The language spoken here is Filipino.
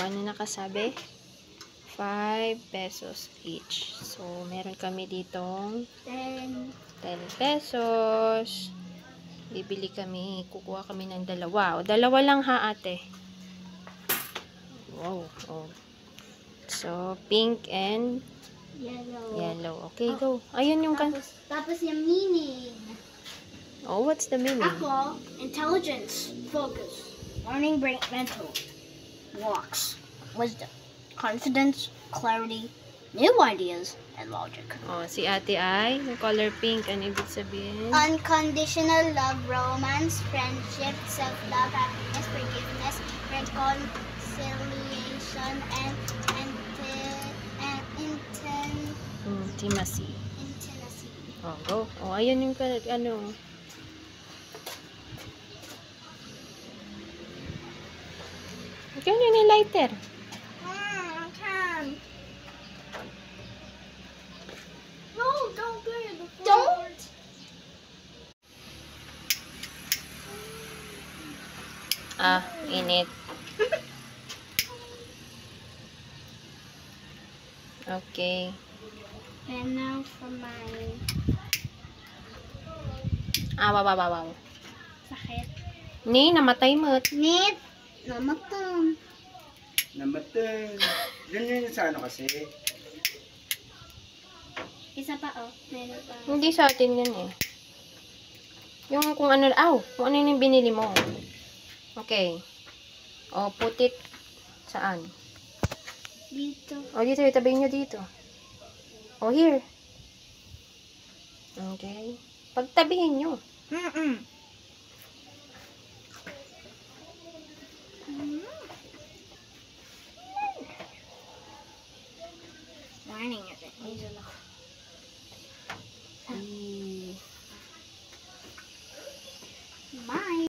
ano nakasabi? 5 pesos each. So, meron kami ditong 10 pesos. Bibili kami. Kukuha kami ng dalawa. O, dalawa lang ha, ate. Wow. Oh. So, pink and yellow. Okay, go. Ayun yung Tapos yung meaning. Oh, what's the meaning? Ako, intelligence, focus, learning, brain, mental, walks, wisdom, confidence, clarity, new ideas, and logic. Oh, si ate ay yung color pink. Ano ibig sabihin? Unconditional love, romance, friendship, self-love, happiness, forgiveness, reconciliation, and Intimacy. intimacy. Oh, go. Oh, ayun yung ano. Ikaw yun yung lighter. No, don't go to the floor. Don't. Init. Okay. And now for my Wow. sakit. Ni, namatay mo. Nit, namatang. Namatay. Yun sa ano kasi. Isa pa, oh. Meron pa. Hindi sa atin yan eh. Yung kung ano yung binili mo. Okay. O, put it saan? Dito. O, dito, itabi nyo dito. O, here. Okay. Pagtabihin nyo. Warning it. These are the